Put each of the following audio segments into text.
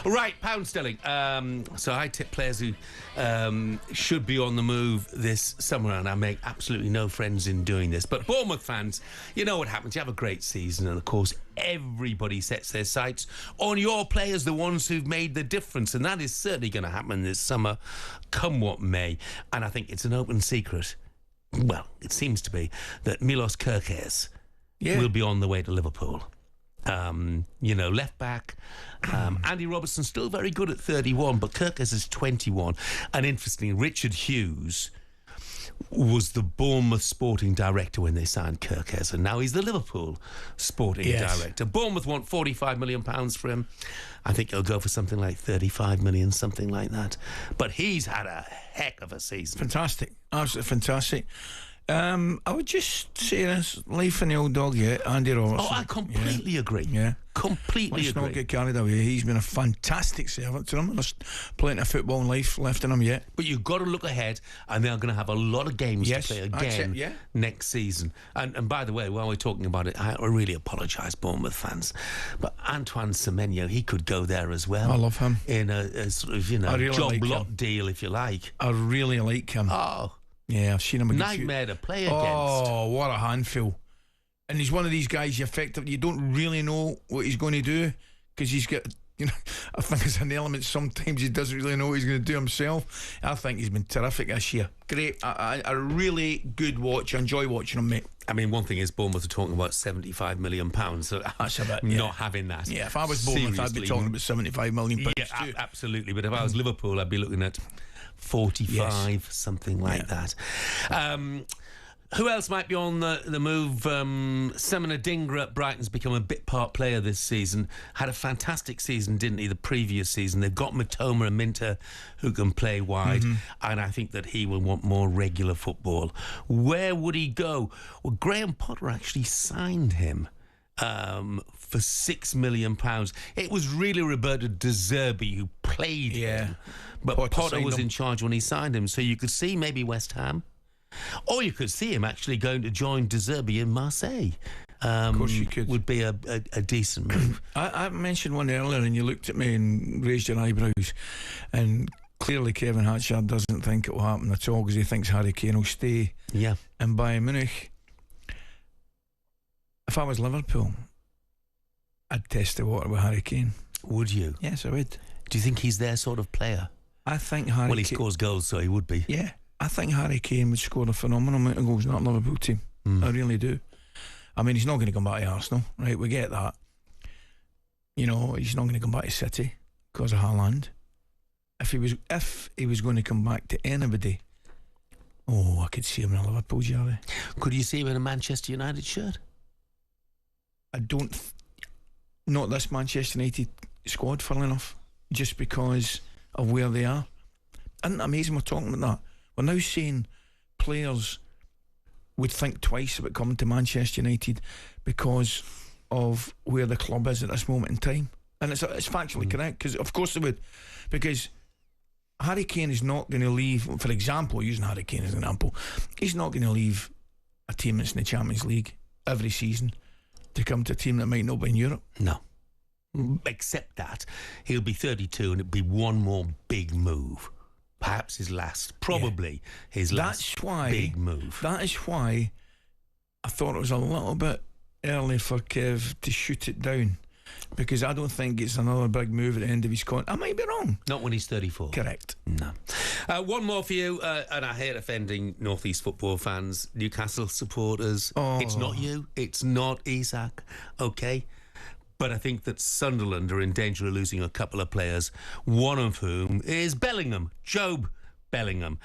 Right, pound sterling. So I tip players who should be on the move this summer, and I make absolutely no friends in doing this. But Bournemouth fans, you know what happens. You have a great season, and of course, everybody sets their sights on your players, the ones who've made the difference, and that is certainly going to happen this summer, come what may. And I think it's an open secret. Well, it seems to be that Milos Kerkez will be on the way to Liverpool. Left back. Andy Robertson's still very good at 31, but Kerkez is 21. And interestingly, Richard Hughes was the Bournemouth sporting director when they signed Kerkez, and now he's the Liverpool sporting director. Bournemouth want £45 million for him. I think he'll go for something like 35 million, something like that. But he's had a heck of a season. Fantastic. Absolutely fantastic. I would just say this, life in the old dog yet, Andy Robertson. Oh, I completely agree. Yeah. Completely Let's agree. not get carried away. He's been a fantastic servant to them. There's plenty of football and life left in him yet. But you've got to look ahead, and they're going to have a lot of games to play again next season. And by the way, while we're talking about it, I really apologise, Bournemouth fans, but Antoine Semenyo, he could go there as well. I love him. In a sort of, really job like lot deal, if you like. I really like him. Oh. Yeah, I've seen him. Nightmare to play against. Oh, what a handful. And he's one of these guys you don't really know what he's going to do, because he's got, I think there's an element sometimes he doesn't really know what he's going to do himself. I think he's been terrific this year. Great. A really good watch. I enjoy watching him, mate. I mean, one thing is Bournemouth are talking about £75 million, so that's a bit, not having that. Yeah, if I was Bournemouth, I'd be talking about £75 million too. Absolutely. But if I was Liverpool, I'd be looking at 45, something like that. Who else might be on the move? Semina Dingra at Brighton's become a bit part player this season. Had a fantastic season, didn't he, the previous season? They've got Matoma and Minter who can play wide, and I think that he will want more regular football. Where would he go? Well, Graham Potter actually signed him for £6 million. It was really Roberto De Zerbi who played him, but Potter was in charge when he signed him, so you could see maybe West Ham, or you could see him actually going to join De Zerbi in Marseille. Of course you could. Would be a decent move. I mentioned one earlier and you looked at me and raised your eyebrows, and clearly Kevin Hatchard doesn't think it will happen at all, because he thinks Harry Kane will stay in Bayern Munich. If I was Liverpool, I'd test the water with Harry Kane. Would you? Yes, I would. Do you think he's their sort of player? I think Harry Well, he scores goals, so he would be. Yeah, I think Harry Kane would score a phenomenal amount of goals in that Liverpool team. I really do. I mean, he's not going to come back to Arsenal, right? We get that. He's not going to come back to City because of Haaland. If he was going to come back to anybody, I could see him in a Liverpool jersey. Could you see him in a Manchester United shirt? I don't. Not this Manchester United squad, funnily enough, just because of where they are. Isn't it amazing we're talking about that? We're now saying players would think twice about coming to Manchester United because of where the club is at this moment in time. And it's factually correct, because of course they would. Because Harry Kane is not going to leave, for example, using Harry Kane as an example, he's not going to leave a team that's in the Champions League every season to come to a team that might not be in Europe. No. Except that he'll be 32 and it'll be one more big move. Perhaps his last. Probably his last big move. That is why I thought it was a little bit early for Kev to shoot it down, because I don't think it's another big move at the end of his contract. I might be wrong. Not when he's 34. Correct. No. One more for you, and I hate offending North East football fans, Newcastle supporters. It's not you. It's not Isak. Okay. But I think that Sunderland are in danger of losing a couple of players, one of whom is Bellingham, Job Bellingham.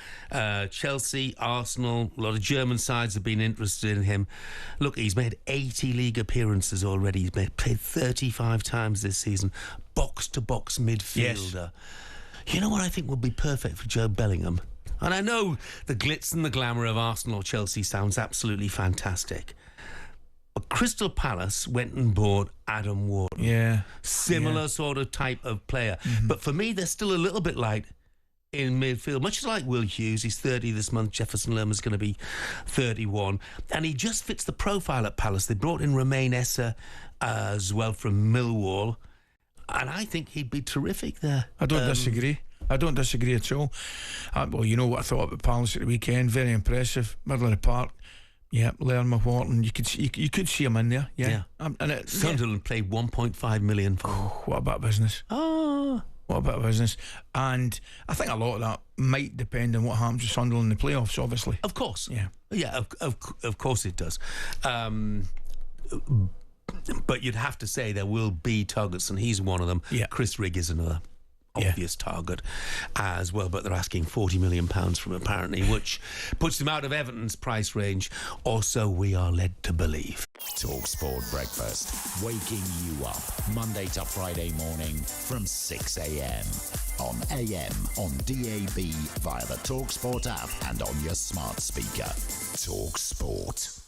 Chelsea, Arsenal, a lot of German sides have been interested in him. Look, he's made 80 league appearances already. He's played 35 times this season. Box-to-box midfielder. Yes. You know what I think would be perfect for Job Bellingham? And I know the glitz and the glamour of Arsenal or Chelsea sounds absolutely fantastic. But Crystal Palace went and bought Adam Wharton. Yeah. Similar sort of type of player. But for me, they're still a little bit light in midfield. Much like Will Hughes, he's 30 this month. Jefferson Lerma's going to be 31. And he just fits the profile at Palace. They brought in Romain Essa as well from Millwall. And I think he'd be terrific there. I don't disagree. I don't disagree at all. Well, you know what I thought about Palace at the weekend. Very impressive. Middle of the park. Yeah, Learn McWharton. You could see him in there. Yeah. Sunderland played 1.5 million for him. What a bit of business. Oh. What a bit of business. And I think a lot of that might depend on what happens with Sunderland in the playoffs, obviously. Of course. Yeah. Yeah, of course it does. But you'd have to say there will be targets, and he's one of them. Yeah. Chris Rigg is another obvious target as well, but they're asking £40 million from him, apparently, which puts him out of Everton's price range, or so we are led to believe. talkSPORT Breakfast, waking you up Monday to Friday morning from 6 a.m. on AM, on DAB, via the talkSPORT app and on your smart speaker. talkSPORT.